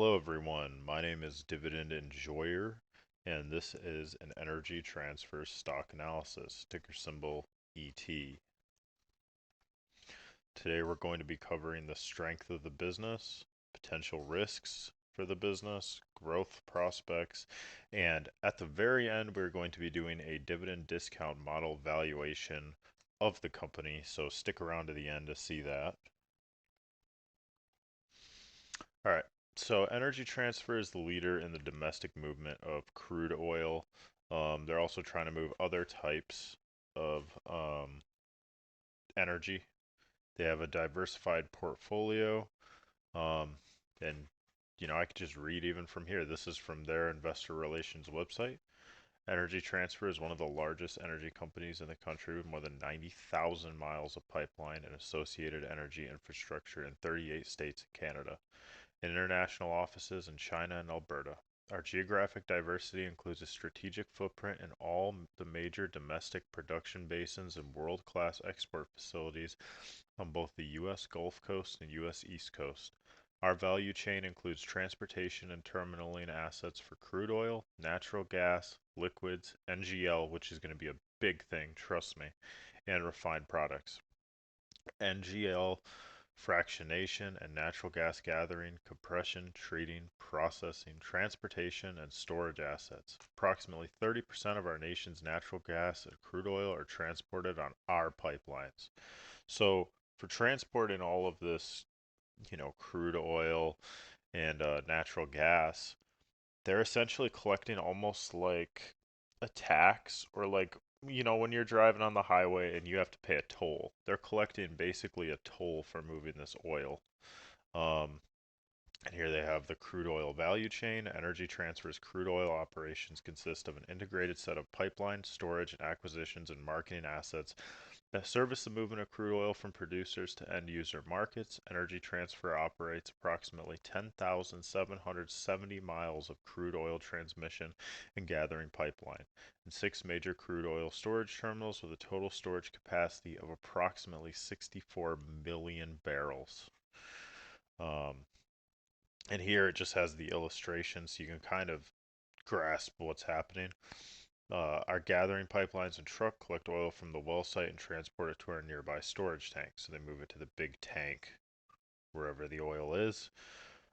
Hello everyone, my name is Dividend Enjoyer, and this is an energy transfer stock analysis, ticker symbol ET. Today we're going to be covering the strength of the business, potential risks for the business, growth prospects, and at the very end we're going to be doing a dividend discount model valuation of the company, so stick around to the end to see that. All right. So Energy Transfer is the leader in the domestic movement of crude oil. They're also trying to move other types of energy. They have a diversified portfolio. Um, and, I could just read even from here. This is from their investor relations website. Energy Transfer is one of the largest energy companies in the country with more than 90,000 miles of pipeline and associated energy infrastructure in 38 states and Canada, and international offices in China and Alberta. Our geographic diversity includes a strategic footprint in all the major domestic production basins and world-class export facilities on both the U.S. Gulf Coast and U.S. East Coast. Our value chain includes transportation and terminaling assets for crude oil, natural gas, liquids, NGL, which is going to be a big thing, trust me, and refined products. NGL fractionation and natural gas gathering, compression, treating, processing, transportation, and storage assets. Approximately 30% of our nation's natural gas and crude oil are transported on our pipelines. So, for transporting all of this, crude oil and natural gas, they're essentially collecting almost like a tax, or like, when you're driving on the highway and you have to pay a toll. They're collecting basically a toll for moving this oil. Um, and here they have the crude oil value chain. Energy Transfer's crude oil operations consist of an integrated set of pipeline, storage, and acquisitions and marketing assets that service the movement of crude oil from producers to end user markets. Energy Transfer operates approximately 10,770 miles of crude oil transmission and gathering pipeline and six major crude oil storage terminals with a total storage capacity of approximately 64 million barrels. Um, and here it just has the illustration so you can kind of grasp what's happening. Our gathering pipelines and truck collect oil from the well site and transport it to our nearby storage tank. So they move it to the big tank wherever the oil is.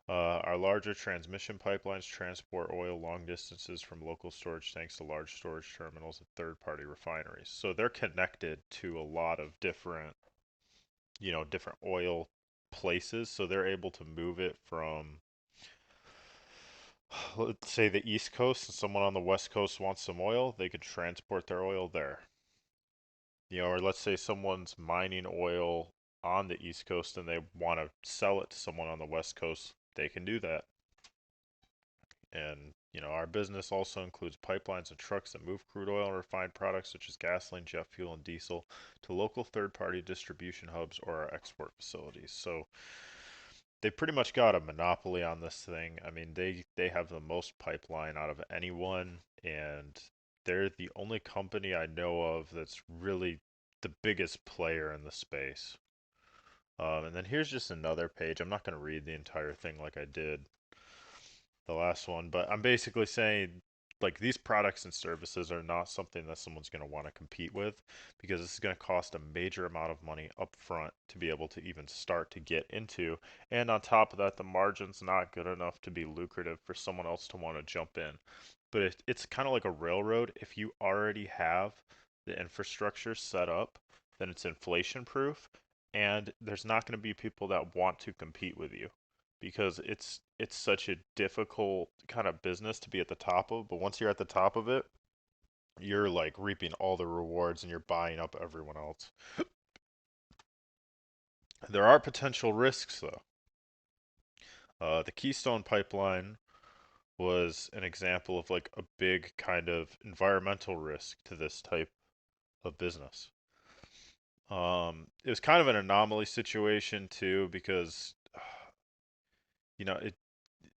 Our larger transmission pipelines transport oil long distances from local storage tanks to large storage terminals and third-party refineries. So they're connected to a lot of different oil places. So they're able to move it from, let's say, the East Coast, and someone on the West Coast wants some oil, they could transport their oil there. Or let's say someone's mining oil on the East Coast and they want to sell it to someone on the West Coast, they can do that. And, our business also includes pipelines and trucks that move crude oil and refined products such as gasoline, jet fuel, and diesel to local third-party distribution hubs or our export facilities. So they pretty much got a monopoly on this thing. I mean, they have the most pipeline out of anyone, and they're the only company I know of that's really the biggest player in the space. And then here's just another page. I'm not going to read the entire thing like I did the last one, but I'm basically saying, like, these products and services are not something that someone's going to want to compete with, because this is going to cost a major amount of money up front to be able to even start to get into. And on top of that, the margin's not good enough to be lucrative for someone else to want to jump in. But it's kind of like a railroad. If you already have the infrastructure set up, then it's inflation proof, and there's not going to be people that want to compete with you, because it's such a difficult kind of business to be at the top of. But once you're at the top of it, you're like reaping all the rewards and you're buying up everyone else. There are potential risks though. The Keystone Pipeline was an example of like a big kind of environmental risk to this type of business. It was kind of an anomaly situation too, because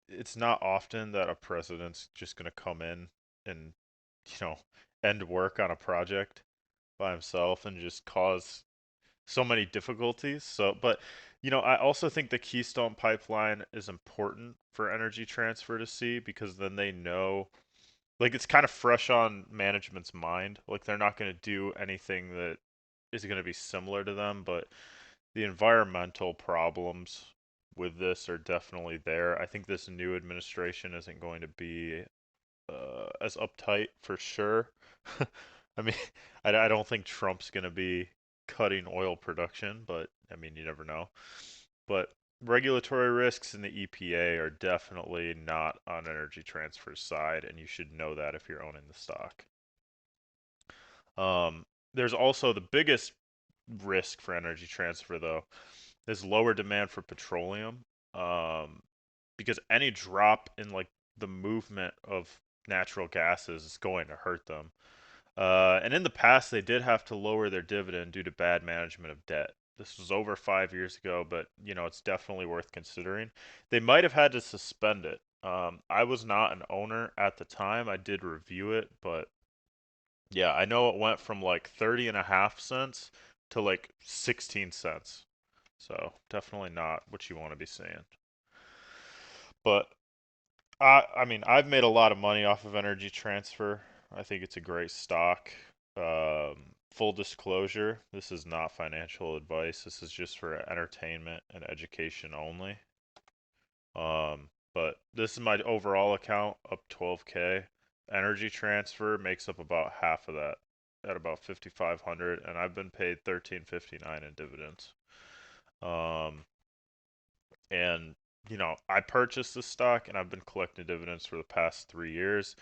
it's not often that a president's just going to come in and you know end work on a project by himself and just cause so many difficulties. So, but I also think the Keystone Pipeline is important for Energy Transfer to see because then they know, like, it's kind of fresh on management's mind. Like, they're not going to do anything that is going to be similar to them, but the environmental problems with this are definitely there. I think this new administration isn't going to be as uptight for sure. I mean, I don't think Trump's going to be cutting oil production, but I mean, you never know. But regulatory risks in the EPA are definitely not on Energy Transfer's side, and you should know that if you're owning the stock. There's also the biggest risk for Energy Transfer, though, is lower demand for petroleum. Um, because any drop in like the movement of natural gases is going to hurt them. And in the past, they did have to lower their dividend due to bad management of debt. This was over 5 years ago, but it's definitely worth considering. They might have had to suspend it. I was not an owner at the time. I did review it, but yeah, I know it went from like 30.5 cents to like 16 cents. So definitely not what you want to be seeing. But I mean, I've made a lot of money off of Energy Transfer. I think it's a great stock. Full disclosure, this is not financial advice. This is just for entertainment and education only. But this is my overall account up 12K. Energy Transfer makes up about half of that at about 5,500, and I've been paid 13.59 in dividends. Um, and I purchased this stock and I've been collecting dividends for the past 3 years.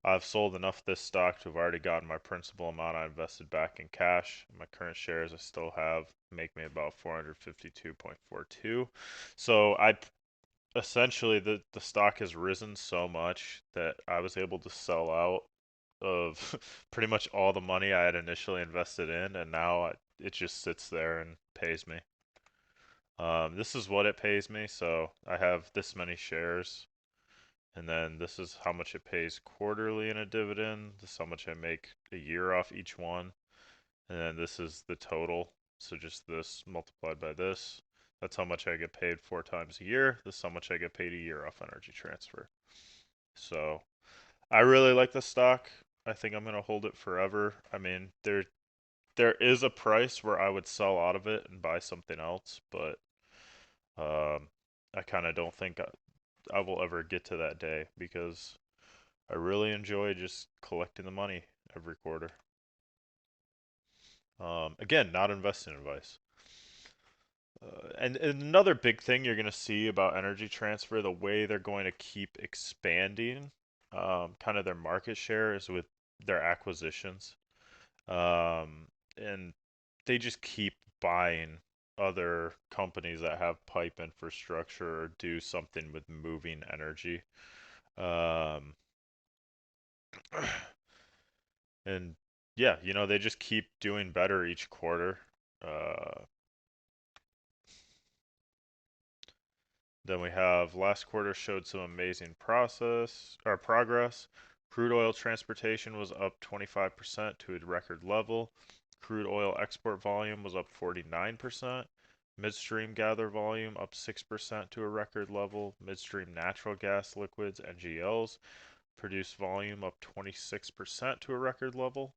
I've sold enough of this stock to have already gotten my principal amount I invested back in cash. My current shares I still have make me about 452.42. So I essentially the stock has risen so much that I was able to sell out of pretty much all the money I had initially invested in, and now it just sits there and pays me. This is what it pays me, so I have this many shares, and then this is how much it pays quarterly in a dividend. This is how much I make a year off each one, and then this is the total. So just this multiplied by this. That's how much I get paid 4 times a year. This is how much I get paid a year off Energy Transfer. So I really like the stock. I think I'm gonna hold it forever. I mean, there is a price where I would sell out of it and buy something else, but um, I kind of don't think I will ever get to that day because I really enjoy just collecting the money every quarter. Again, not investing advice. And another big thing you're going to see about Energy Transfer, the way they're going to keep expanding kind of their market share is with their acquisitions. And they just keep buying other companies that have pipe infrastructure or do something with moving energy. Um, and yeah, they just keep doing better each quarter. Uh, then we have last quarter showed some amazing process or progress. Crude oil transportation was up 25% to a record level. Crude oil export volume was up 49%. Midstream gather volume up 6% to a record level. Midstream natural gas liquids (NGLs) produced volume up 26% to a record level.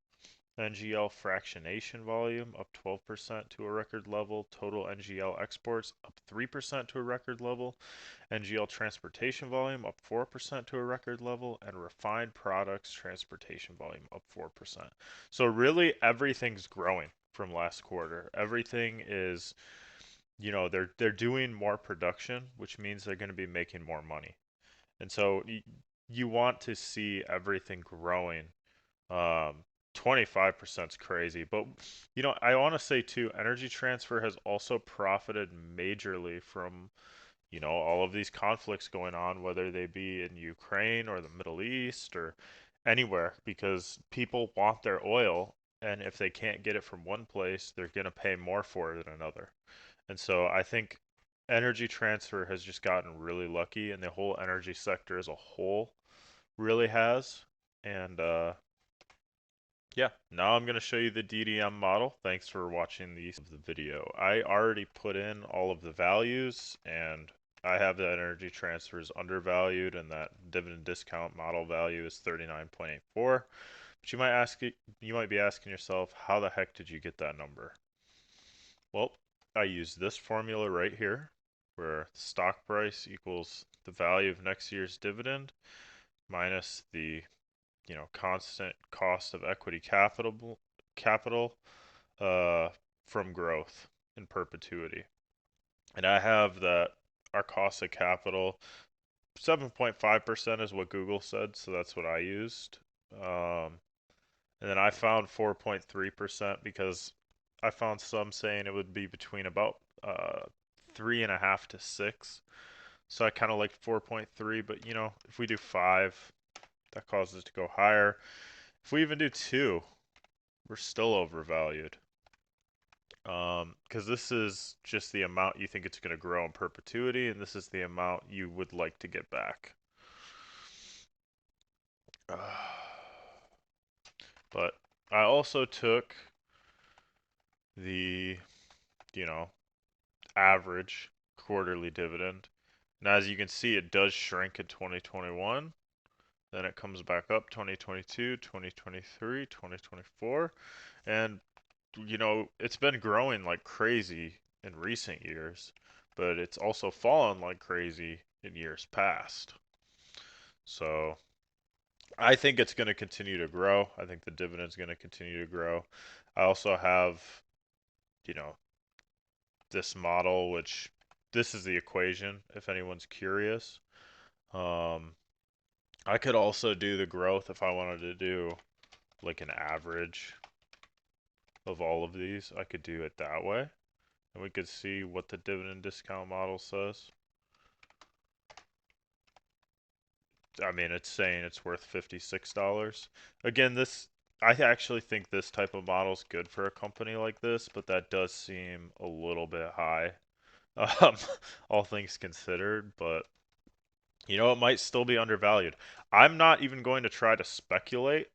NGL fractionation volume up 12% to a record level. Total NGL exports up 3% to a record level. NGL transportation volume up 4% to a record level. And refined products transportation volume up 4%. So really everything's growing from last quarter. Everything is, they're doing more production, which means they're going to be making more money. And so you want to see everything growing. 25% is crazy. But, I want to say too, Energy Transfer has also profited majorly from, all of these conflicts going on, whether they be in Ukraine or the Middle East or anywhere, because people want their oil. And if they can't get it from one place, they're going to pay more for it in another. And so I think Energy Transfer has just gotten really lucky, and the whole energy sector as a whole really has. And Yeah, now I'm going to show you the DDM model. Thanks for watching the video. I already put in all of the values, and I have that energy transfer is undervalued and that dividend discount model value is 39.84. But you might be asking yourself, how the heck did you get that number? Well, I use this formula right here, where the stock price equals the value of next year's dividend minus the constant cost of equity capital from growth in perpetuity. And I have that our cost of capital 7.5% is what Google said, so that's what I used. And then I found 4.3% because I found some saying it would be between about 3.5 to 6. So I kind of like 4.3, but if we do 5, that causes it to go higher. If we even do 2, we're still overvalued. Because this is just the amount you think it's going to grow in perpetuity, and this is the amount you would like to get back. But I also took the, you know, average quarterly dividend. And as you can see, it does shrink in 2021. Then it comes back up 2022, 2023, 2024. And, it's been growing like crazy in recent years, but it's also fallen like crazy in years past. So I think it's going to continue to grow. I think the dividend's going to continue to grow. I also have, you know, this model, which this is the equation if anyone's curious. Um, I could also do the growth if I wanted to do like an average of all of these. I could do it that way. And we could see what the dividend discount model says. I mean, it's saying it's worth $56. Again, I actually think this type of model is good for a company like this, but that does seem a little bit high, um, all things considered. But it might still be undervalued. I'm not even going to try to speculate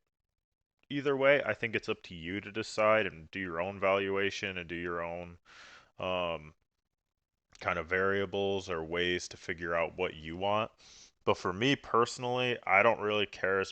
either way. I think it's up to you to decide and do your own valuation and do your own um, kind of variables or ways to figure out what you want. But for me personally, I don't really care as